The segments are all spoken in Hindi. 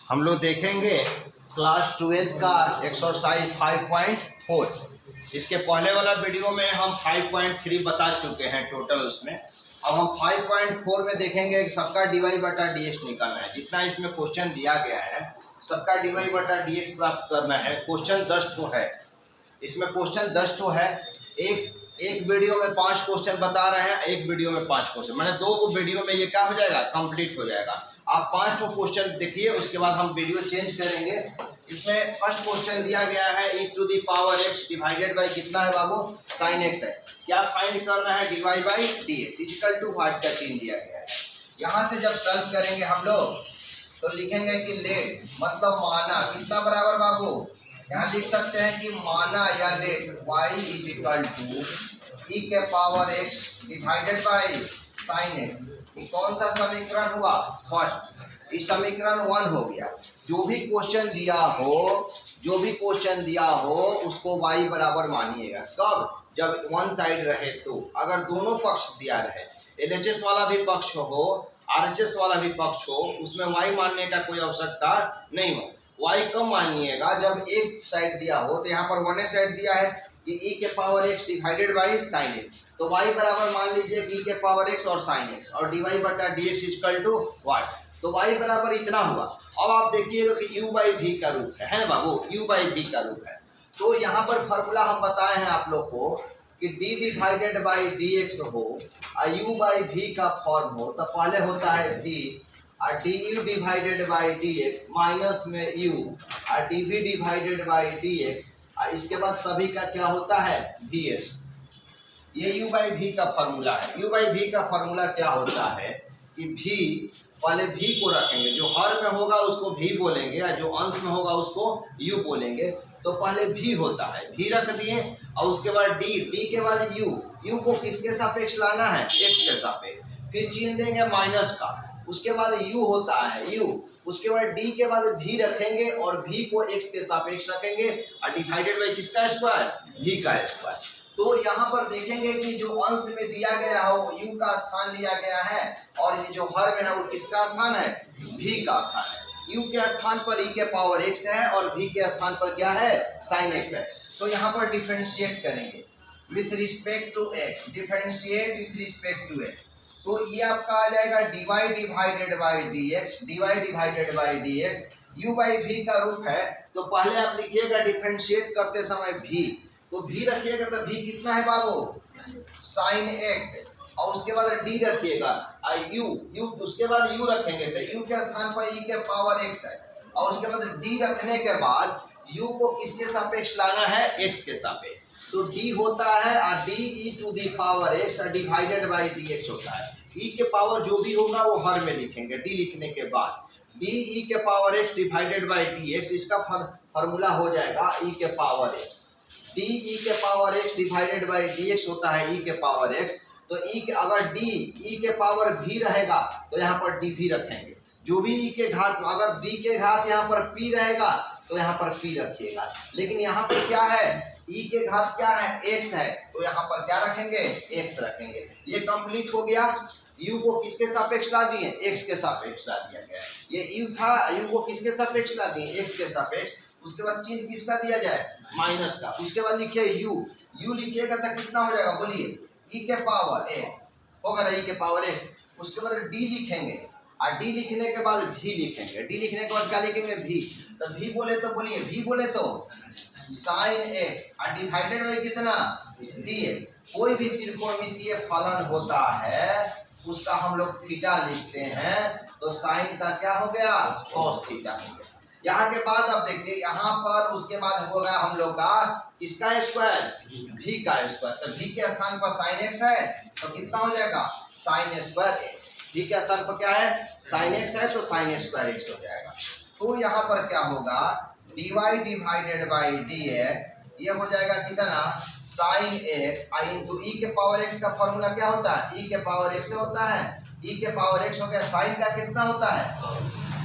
हम लोग देखेंगे क्लास 12 का एक्सरसाइज 5.4। इसके पहले वाला वीडियो में हम 5.3 बता चुके हैं टोटल उसमें। अब हम 5.4 में देखेंगे कि सबका dy बटा dx निकालना है। जितना इसमें क्वेश्चन दिया गया है सबका dy बटा dx प्राप्त करना है। क्वेश्चन 10 ठो है इसमें, क्वेश्चन 10 ठो है। एक वीडियो में 5 क्वेश्चन बता रहे हैं, एक वीडियो में 5 क्वेश्चन, मैंने 2 वीडियो में ये क्या हो जाएगा, कंप्लीट हो जाएगा। आप 5 ठो क्वेश्चन देखिए, उसके बाद हम वीडियो चेंज करेंगे। इसमें फर्स्ट क्वेश्चन दिया गया है e to the power x divided by कितना है बाबू, साइन x है। क्या फाइंड करना है, dy by dx equal to what का चिन्ह दिया गया है। यहाँ से जब सॉल्व करेंगे हम लोग तो लिखेंगे कि लेट मतलब माना कितना बराबर बाबू, यहाँ लिख सकते हैं कि माना या let y is equal to e के power x divided by sine x। ये कौन सा समीकरण हुआ, फर्स्ट। इस समीकरण 1 हो गया। जो भी क्वेश्चन दिया हो उसको y बराबर मानिएगा। कब, जब वन साइड रहे तो। अगर दोनों पक्ष दिया रहे, LHS वाला भी पक्ष हो RHS वाला भी पक्ष हो, उसमें y मानने का कोई आवश्यकता नहीं हो। y कब मानिएगा, जब एक साइड दिया हो। तो यहाँ पर वन साइड दिया है कि e के power x divided by sine x, तो y बराबर मान लीजिए e के पावर x और साइन x, और dy बटा dx इक्वल टू व्हाट, तो y बराबर इतना हुआ। अब आप देखिएगा कि u बाई v का रूप है ना बाबू, u बाई v का रूप है। तो यहाँ पर फॉर्मूला हम बताए हैं आप लोग को कि d डिवाइडेड बाई dx हो और u बाई v का फॉर्म हो, तो पहले होता है v और du divided by dx minus में u और dv डिवाइडेड बाई dx, और इसके बाद सभी का क्या होता है, vs। ये u बाई v का फॉर्मूला है। u बाई v का फॉर्मूला क्या होता है कि v, पहले v को रखेंगे, जो हर में होगा उसको v बोलेंगे और जो अंश में होगा उसको u बोलेंगे। तो पहले v होता है, v रख दिए, और उसके बाद d के बाद u को किसके सापेक्ष लाना है, x के सापेक्ष। फिर चिन्ह देंगे माइनस का, उसके बाद u होता है u, उसके बाद d के बाद v रखेंगे और v को x के सापेक्ष रखेंगे और डिवाइडेड बाई किसका स्क्वायर, v का स्क्वायर। तो यहाँ पर देखेंगे कि जो अंश में दिया गया है वो u का स्थान लिया गया है, और ये जो हर में है वो किसका स्थान है, v का स्थान है। u के स्थान पर e के पावर x है और v के स्थान पर क्या है, साइन x है। तो यहाँ पर डिफरेंशिएट करेंगे with respect to x, differentiate with respect to x। तो ये आपका आ जाएगा dy divided by dx, u by v का रूप है। तो पहले आप लिखिएगा डिफरेंशिएट करते समय v, तो v रखिएगा तो v कितना है बाबू, साइन x, और उसके बाद d रखिएगा u, उसके बाद u रखेंगे तो u के स्थान पर e के पावर x है, और उसके बाद d रखने के बाद u को किसके सापेक्ष लाना है, x के सापेक्ष। तो d होता है और d e to the power x divided by dx होता है। e के पावर जो भी होगा वो हर में लिखेंगे, d लिखने के बाद d e के power x divided by dx, इसका फॉर्मूला हो जाएगा e के पावर x। d e के power x divided by dx होता है e के पावर x। तो e के, अगर d e के पावर v रहेगा तो यहाँ पर dv रखेंगे। जो भी e के घात, अगर d के घात यहाँ पर p रहेगा तो यहाँ पर p रखिएगा। लेकिन यहाँ पर क्या है, e के घात क्या है, x है, तो यहाँ पर क्या रखेंगे, x रखेंगे। ये कंप्लीट हो गया। u को किसके सापेक्ष ला दिए, x के सापेक्ष ला दिया गया। ये u था, u को किसके सापेक्ष ला दिए, x के सापेक्ष। उसके बाद चिन्ह किसका दिया जाए, माइनस का। उसके बाद लिखिए u लिखिएगा तो कितना हो जाएगा, बोलिए, e के पावर x होगा ना, e के पावर x। उसके बाद d लिखेंगे और d लिखने के बाद v लिखेंगे। d लिखने के बाद क्या लिखेंगे, v। तो v बोले तो बोलिए, v बोले तो साइन x और डिवाइडेड बाई कितना, dx। कोई भी त्रिकोणमितीय फलन होता है उसका हम लोग थीटा लिखते हैं, तो साइन का क्या हो गया, कॉस थीटा हो गया। यहाँ के बाद अब देखिए, यहाँ पर उसके बाद होगा हम लोग का किसका स्क्वायर, v का स्क्वायर। तो v के स्थान पर साइन x है तो कितना हो जाएगा, साइन स्क्वायर x। v के स्थान पर क्या है, साइन x है, तो साइन स्क्वायर x हो जाएगा। तो यहाँ पर क्या होगा, dy डिवाइडेड बाई dx, ये हो जाएगा कितना, साइन x इंटू e के पावर x का फॉर्मूला क्या होता है, e के पावर x से होता है, e के पावर x हो गया, साइन का कितना होता है,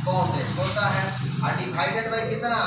cos x होता है, और डिवाइडेड बाई कितना,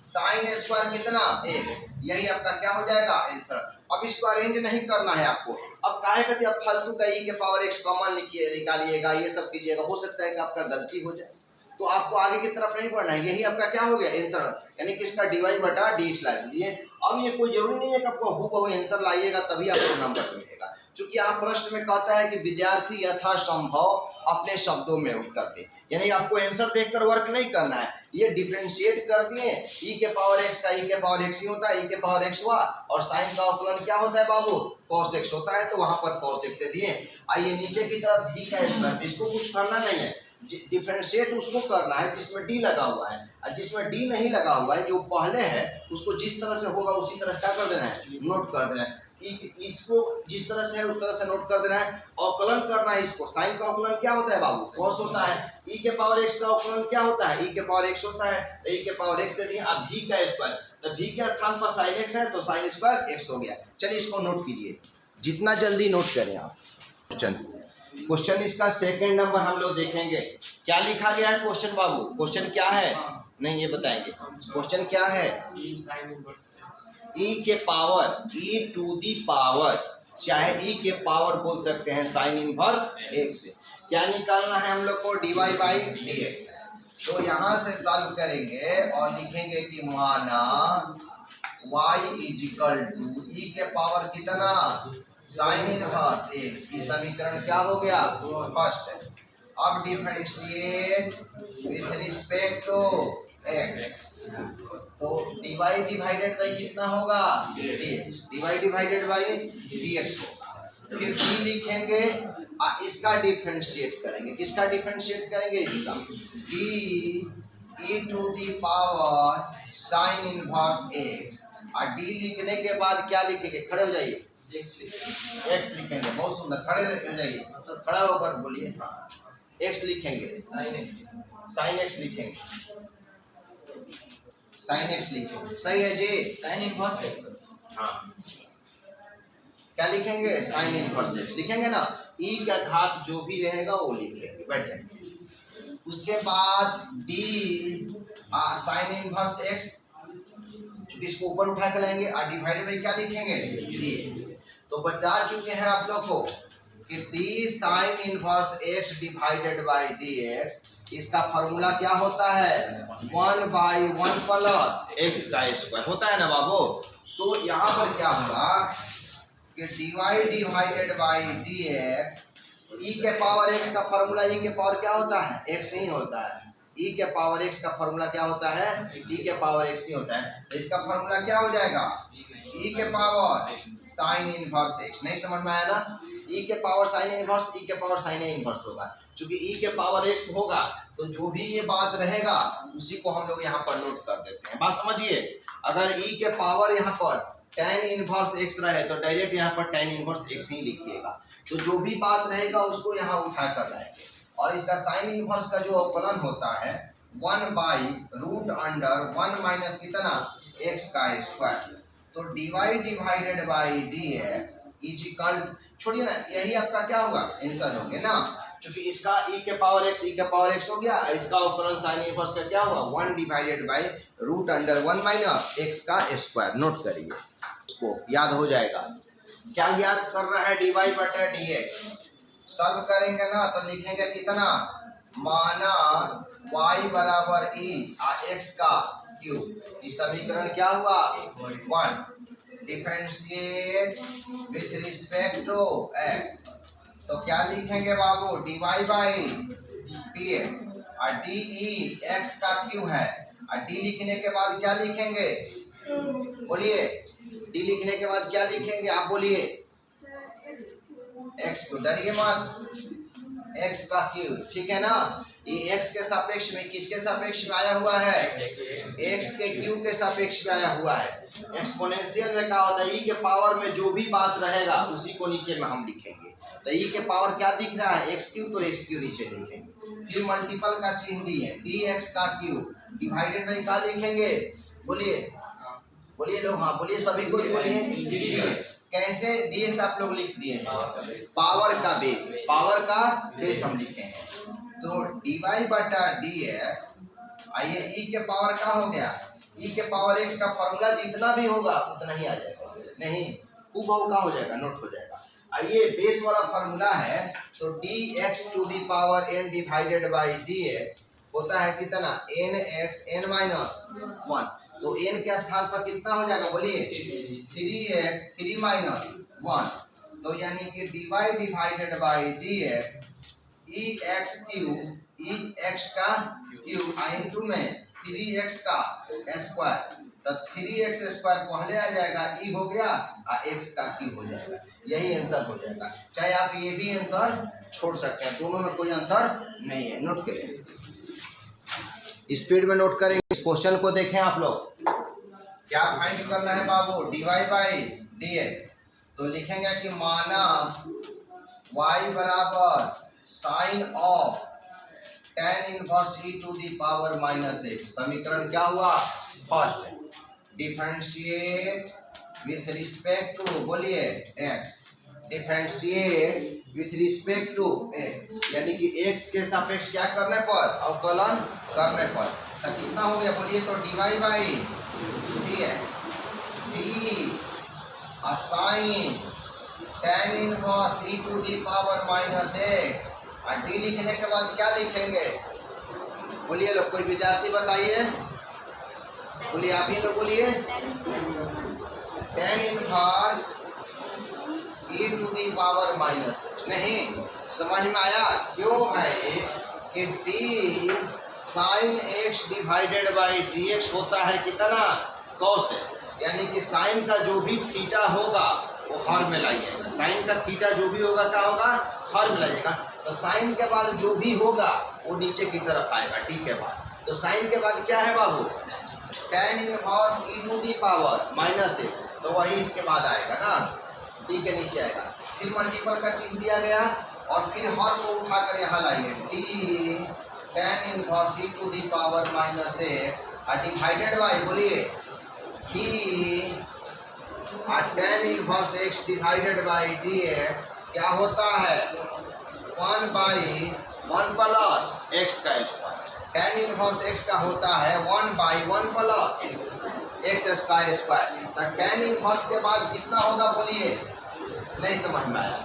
साइन स्क्वायर कितना, x। यही आपका क्या हो जाएगा, आंसर। अब इसको अरेंज नहीं करना है आपको। अब काहे कहते हैं फालतू का e के पावर x कॉमन निकालिएगा, ये सब कीजिएगा, हो सकता है कि आपका गलती हो जाए। तो आपको आगे की तरफ नहीं बढ़ना है, यही आपका क्या हो गया आंसर, यानी कि इसका dy बटा dx ला दीजिए। अब ये कोई जरूरी नहीं है कि आपको हूबहू आंसर लाइएगा तभी आपको नंबर मिलेगा, क्योंकि यहाँ प्रश्न में कहता है कि विद्यार्थी यथासंभव अपने शब्दों में उत्तर दे, यानी आपको आंसर देखकर वर्क नहीं करना है, ये डिफरेंशिएट कर दिए, e के पावर x का e के पावर x ही होता है, e के पावर x हुआ, और साइन का अवकलन क्या होता है बाबू, cos x होता है, तो वहां पर cos x दे दिए। आइए नीचे की तरफ v का स्क्वायर, इसको कुछ करना नहीं है, डिफरेंशिएट उसको करना है जिसमें d लगा हुआ है, और जिसमें d नहीं लगा हुआ है जो पहले है उसको जिस तरह से होगा उसी तरह क्या कर देना है, नोट कर देना है, इसको जिस तरह से है उस तरह से नोट कर देना है। अवकलन करना है इसको, साइन का अवकलन क्या होता है बाबू, cos होता है, e के पावर x का अवकलन क्या होता है, e के पावर x होता है, तो e के पावर x दे दिए। अब v का स्क्वायर, तो v के स्थान पर sin x है तो sin स्क्वायर x हो गया। चलिए इसको नोट कीजिए, जितना जल्दी नोट करें आप। क्वेश्चन इसका सेकंड नंबर हम लोग देखेंगे, क्या लिखा गया है क्वेश्चन बाबू, क्वेश्चन क्या है, नहीं ये बताएंगे क्वेश्चन क्या है, e के power e to the power, चाहे e के पावर बोल सकते हैं साइन इनवर्स x, क्या निकालना है हम लोग को, dy बाई dx। तो यहाँ से सॉल्व करेंगे और लिखेंगे कि माना y इजिकल टू e के पावर कितना, साइन इनवर्स x, इस समीकरण क्या हो गया फर्स्ट। अब differentiate with respect to x, तो dy डिवाइडेड बाई कितना होगा, dx, dy divided by dx होगा। फिर d लिखेंगे, इसका डिफरेंशिएट करेंगे, किसका डिफरेंशिएट करेंगे, इसका, d e to the power sine inverse x, और d लिखने के बाद क्या लिखेंगे, खड़े हो जाइए, x लिखेंगे, बहुत सुंदर, खड़े हो जाइए, खड़ा होकर बोलिए, x लिखेंगे, साइन x लिखेंगे, साइन x लिखेंगे, सही है जी, साइन इनवर्स x, हाँ क्या लिखेंगे, साइन इनवर्स x लिखेंगे ना, e का घात जो भी रहेगा वो लिखेंगे, बैठे। उसके बाद d साइन इनवर्स x, चूंकि इसको ऊपर उठा के लाएंगे, और डिवाइड बाई क्या लिखेंगे, d। तो बता चुके हैं आप लोग को कि d sign inverse x divided by dx, इसका फॉर्मूला क्या होता है, 1/1 प्लस x का स्क्वायर होता है ना बाबू। तो यहाँ पर क्या होगा कि dy divided by dx, e के पावर x का फॉर्मूला, e के पावर क्या होता है, x नहीं होता है, e के पावर x का फॉर्मूला क्या होता है, e के पावर x नहीं होता है, तो इसका फॉर्मूला क्या हो जाएगा, e के पावर साइन इनवर्स x, नहीं समझ में आया ना, e के पावर साइन इनवर्स, e के पावर साइन इनवर्स होगा, क्योंकि e के पावर x होगा तो जो भी ये बात रहेगा उसी को हम लोग यहाँ पर नोट कर देते हैं, बात समझिए। अगर e के पावर यहाँ पर tan इनवर्स x रहे तो डायरेक्ट यहाँ पर tan इनवर्स x ही लिखिएगा, तो जो भी बात रहेगा उसको यहाँ उठा कर लाएंगे, और इसका साइन इनवर्स का जो अवकलन होता है 1/√1 माइनस कितना, x का स्क्वायर, तो dy divided by dx is equal, छोड़िए ना, यही आपका क्या होगा, आंसर हो गया ना, क्योंकि इसका e के पावर x हो गया, इसका अवकलन साइन इनवर्स का क्या होगा, 1 डिवाइडेड बाई √1 माइनस x का स्क्वायर, नोट करिए, उसको याद हो जाएगा। क्या याद कर रहा है, dy बटा dx, सॉल्व करेंगे ना तो लिखेंगे कितना, माना y बराबर e x का क्यूब, इस समीकरण क्या हुआ 1, differentiate with respect to x, तो क्या लिखेंगे बाबू, dy बाई dx, और de x का क्यूब है, और d लिखने के बाद क्या लिखेंगे, बोलिए, d लिखने के बाद क्या लिखेंगे, आप बोलिए, x को, डरिए मत, x का क्यूब, ठीक है ना, ये x के सापेक्ष में, किसके सापेक्ष में आया हुआ है, x के क्यूब के सापेक्ष में आया हुआ है। एक्सपोनेंशियल में क्या होता है, e के पावर में जो भी बात रहेगा उसी को नीचे में हम लिखेंगे, तो e के पावर क्या दिख रहा है, x क्यूब, तो x क्यूब नीचे लिखेंगे, फिर मल्टीपल का चिन्ह दिए, dx का क्यूब डिवाइडेड बाई क्या लिखेंगे, बोलिए, बोलिए लोग, हाँ बोलिए, सभी को बोलिए, कैसे dx आप लोग लिख दिए हैं, पावर का बेस, पावर का बेस हम लिखे हैं, तो dy बटा dx, आइए e के पावर का हो गया, e के पावर x का फॉर्मूला जितना भी होगा उतना ही आ जाएगा, नहीं हूबहू का हो जाएगा, नोट हो जाएगा। आइए बेस वाला फॉर्मूला है, तो dx to the power n divided by dx, होता है कितना nx n माइनस 1, तो n के स्थान पर कितना हो जाएगा बोलिए 3x 3 माइनस 1, तो यानी कि dy divided by dx ex cube ex का क्यूब इनटू में 3x का स्क्वायर, तो 3x स्क्वायर पहले आ जाएगा e हो गया और x का क्यूब हो जाएगा, यही आंसर हो जाएगा। चाहे आप ये भी आंसर छोड़ सकते हैं, दोनों में कोई अंतर नहीं है। नोट करें, स्पीड में नोट करेंगे। इस क्वेश्चन को देखें आप लोग, क्या फाइंड करना है बाबू dy बाई dx, तो लिखेंगे कि माना y बराबर sine of tan inverse e to the power minus x, समीकरण क्या हुआ first, differentiate with respect to बोलिए x, differentiate with respect to x, यानी कि x के सापेक्ष क्या करने पर अवकलन करने पर, तो कितना हो गया बोलिए, तो dy by dx d sine tan inverse e to the power minus x, और d लिखने के बाद क्या लिखेंगे बोलिए लोग, कोई विद्यार्थी बताइए, बोलिए आप ही लोग बोलिए, tan inverse e to the power minus, नहीं समझ में आया क्यों भाई कि d sine x divided by dx होता है कितना cos, यानी कि साइन का जो भी थीटा होगा वो हर में लाइएगा, साइन का थीटा जो भी होगा क्या होगा हर में लाइएगा, तो साइन के बाद जो भी होगा वो नीचे की तरफ आएगा टी के बाद, तो साइन के बाद क्या है बाबू tan inverse e to the power minus एक, तो वही इसके बाद आएगा ना, टी के नीचे आएगा, फिर मल्टीपल का चिन्ह दिया गया और फिर हर को उठाकर यहाँ लाइए T tan inverse e to the power minus एक डिवाइडेड बाई बोलिए कि tan inverse x divided by dx क्या होता है 1 बाई 1 प्लस x का स्क्वायर, tan इनवर्स x का होता है 1 बाई 1 प्लस x का स्क्वायर, तो tan इनवर्स के बाद कितना होगा बोलिए, नहीं समझ में आया,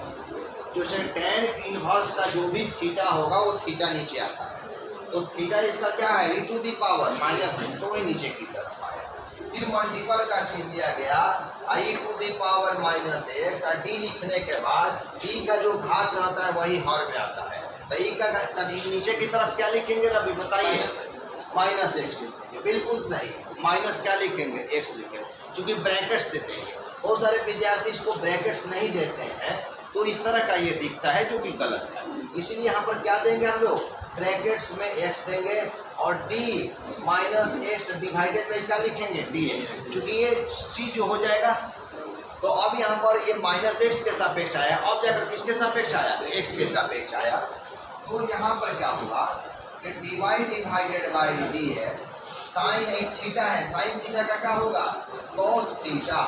जो से tan इनवर्स का जो भी थीटा होगा वो थीटा नीचे आता है, तो थीटा इसका क्या है e to the power minus x, तो वही नीचे की तरफ आया, फिर मल्टीपल का चिन्ह दिया गया i to the power minus x, और d लिखने के बाद d का जो घात रहता है वही हर में आता है, तो e का नीचे की तरफ क्या लिखेंगे रवि बताइए, माइनस x लिखेंगे, बिल्कुल सही, माइनस क्या लिखेंगे x लिखेंगे, क्योंकि ब्रैकेट्स देते हैं, बहुत सारे विद्यार्थी इसको ब्रैकेट्स नहीं देते हैं, तो इस तरह का ये दिखता है जो कि गलत है, इसीलिए यहाँ पर क्या देंगे हम लोग ब्रैकेट्स में x देंगे और d minus x divided by क्या लिखेंगे dx, क्योंकि ये c जो हो जाएगा, तो अब यहाँ पर ये माइनस एक्स के सापेक्ष आया, अब जाकर किसके सापेक्ष आया x के सापेक्ष आया, तो यहाँ पर क्या हुआ कि dy divided by dx sine एक थीटा है, साइन थीटा का क्या होगा cos थीटा,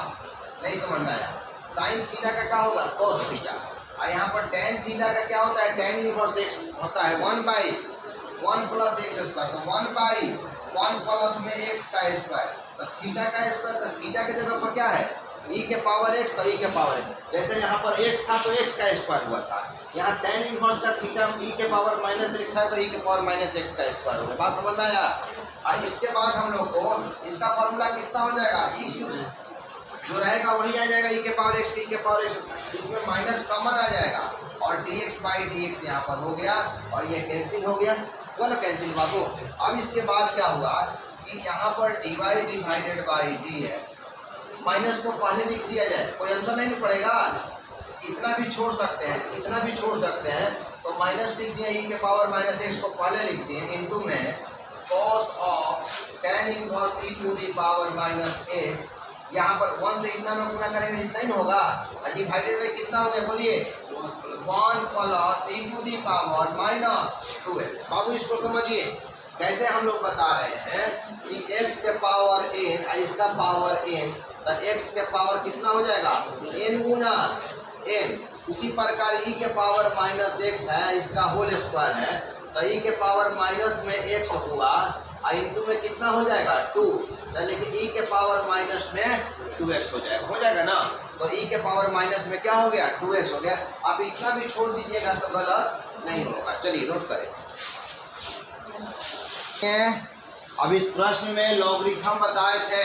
नहीं समझ में आया, साइन थीटा का क्या होगा cos थीटा, और यहाँ पर tan थीटा का क्या होता है tan इनवर्स x होता है 1 बाई 1 प्लस एक्स स्क्वायर, तो 1 बाई 1 प्लस में x का स्क्वायर, तो थीटा का स्क्वायर, तो थीटा के जगह पर क्या है e के पावर x, तो e के पावर x, जैसे यहाँ पर x था तो x का स्क्वायर हुआ था, यहाँ tan इनवर्स का थीटा e के पावर माइनस x था तो e के पावर माइनस x का स्क्वायर हो गया, बात समझ में आया। और इसके बाद हम लोग को इसका फॉर्मूला कितना हो जाएगा e जो रहेगा वही आ जाएगा e के पावर x, e के पावर x, इसमें माइनस कॉमन आ जाएगा और dx बाई dx यहाँ पर हो गया और ये कैंसिल हो गया, हुआ ना कैंसिल बाबू। अब इसके बाद क्या हुआ कि यहाँ पर dy divided by dx, minus को पहले लिख दिया जाए, कोई आंसर नहीं पड़ेगा, इतना भी छोड़ सकते हैं, इतना भी छोड़ सकते हैं, तो माइनस लिख दिया e के पावर माइनस एक्स को पहले लिख दिए इनटू में cos of tan inverse e to the power minus x, यहाँ पर 1 से इतना में गुना करेंगे जितना ही होगा, और डिवाइडेड बाई कितना हो गया बोलिए 1 plus e to the power minus 2x। बाबू इसको समझिए कैसे हम लोग बता रहे हैं कि x के पावर n और इसका पावर n, तो x के पावर कितना हो जाएगा n गुना n, उसी प्रकार e के पावर माइनस x है, इसका होल स्क्वायर है, तो e के पावर माइनस में x हुआ और इंटू में कितना हो जाएगा 2, यानी कि e के पावर माइनस में 2x हो जाएगा ना, तो e के पावर माइनस में क्या हो गया 2x हो गया। आप इतना भी छोड़ दीजिएगा तो गलत नहीं होगा। चलिए नोट करें। अब इस प्रश्न में लॉगरिथम बताए थे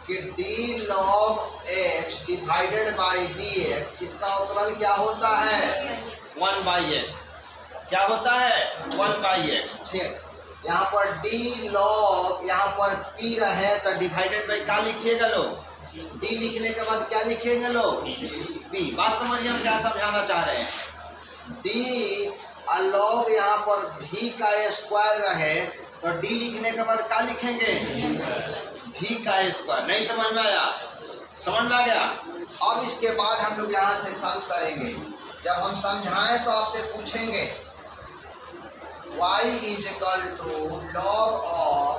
कि d log x divided by dx, इसका अवकलन क्या होता है 1/x। क्या होता है 1/x। ठीक, यहाँ पर d log, यहाँ पर p रहे तो डिवाइडेड बाई क्या लिखिएगा लोग, d लिखने के बाद क्या लिखेंगे लोग p। बात समझिए हम क्या समझाना चाह रहे हैं। d log यहाँ पर v का स्क्वायर रहे तो d लिखने के बाद क्या लिखेंगे v का स्क्वायर। नहीं समझ में आया? समझ में आ गया? अब इसके बाद हम लोग यहाँ से सॉल्व करेंगे। जब हम समझाएं तो आपसे पूछेंगे y is equal to log of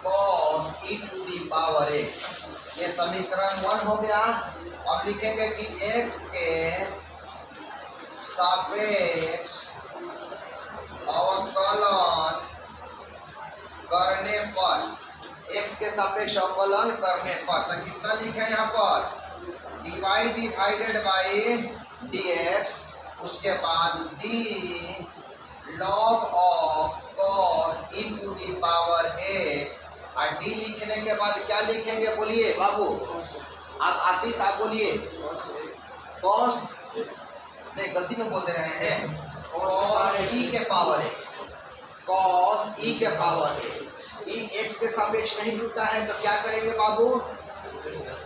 cos e to the power x। ये समीकरण 1 हो गया। अब लिखेंगे कि x के सापेक्ष अवकलन करने पर, x के सापेक्ष अवकलन करने पर तो कितना लिखे यहाँ पर dy डिवाइडेड बाई dx, उसके बाद d log of cos e to the power x, और d लिखने के बाद क्या लिखेंगे बोलिए बाबू, आप आशीष आप बोलिए cos, नहीं गलती में बोल दे रहे हैं, cos e के पावर x, cos e के पावर x। e x के सापेक्ष नहीं जुड़ता है तो क्या करेंगे बाबू,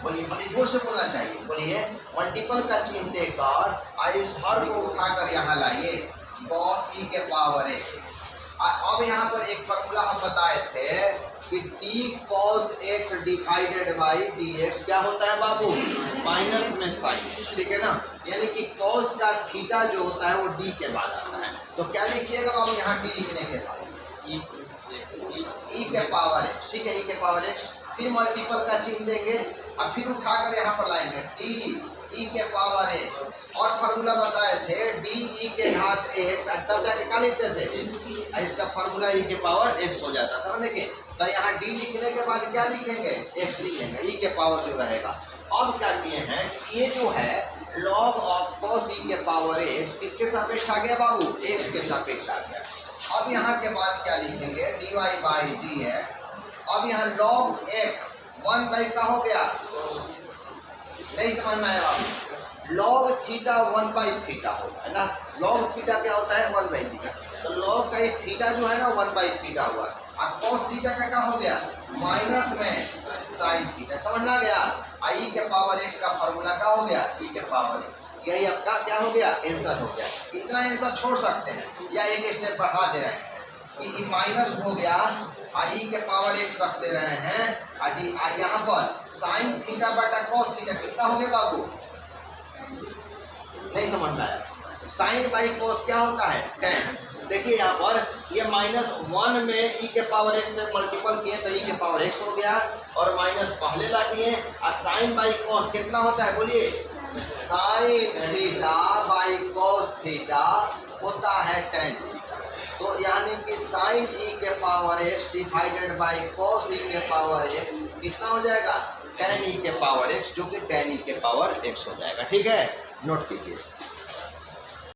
बोलिए बोलिए जोर से बोलना चाहिए, बोलिए मल्टीपल का चिन्ह देकर इस हर को उठाकर यहाँ लाइए cos e के पावर x। अब यहाँ पर एक फॉर्मूला हम बताए थे कि d cos x divided by dx क्या होता है बाबू, माइनस में साइन। ठीक है ना, यानी कि cos का थीटा जो होता है वो d के बाद आता है। तो क्या लिखिएगा बाबू यहाँ d लिखने के बाद e के पावर x। ठीक है, e के पावर x, फिर मल्टीपल का चिन्ह देंगे और फिर उठाकर यहाँ पर लाएंगे d e के पावर x। और फॉर्मूला बताए थे d e के घात x, तब जाके क्या लिखते थे, इसका फॉर्मूला e के पावर x हो जाता था। लेकिन तो यहाँ d लिखने के बाद क्या लिखेंगे, x लिखेंगे, e के पावर जो रहेगा। अब क्या किए हैं, ये जो है log ऑफ cos e के पावर x किसके सापेक्ष आ गया बाबू, x के सापेक्ष आ गया। अब यहाँ के बाद क्या लिखेंगे dy बाई dx। अब यहाँ log x 1 का हो गया, नहीं समझ में आया बाबू, log थीटा 1 थीटा होता है ना, log थीटा क्या होता है 1 थीटा। तो log का ये थीटा जो है ना 1 थीटा हुआ, और cos थीटा का क्या हो गया माइनस में साइन थीटा। समझ में आ गया? e के पावर x का फॉर्मूला क्या हो गया, e के पावर x। यही आपका क्या हो गया, आंसर हो गया। इतना आंसर छोड़ सकते हैं या एक स्टेप बढ़ा दे रहे हैं कि माइनस हो गया और e के पावर x रख दे रहे हैं, और यहाँ पर साइन थीटा बटा cos थीटा कितना हो गया बाबू, नहीं समझ में आया? साइन बाई cos क्या होता है tan। देखिए यहाँ पर ये -1 में e के पावर x से मल्टीपल किए तो e के पावर x हो गया, और माइनस पहले ला दिए, और साइन बाई cos कितना होता है बोलिए, sine theta by cos theta होता है tan थीटा। तो यानी कि साइन e के power x divided by cos e के पावर x कितना हो जाएगा, tan e के पावर x, जो कि tan e के पावर x हो जाएगा। ठीक है, नोट कीजिए।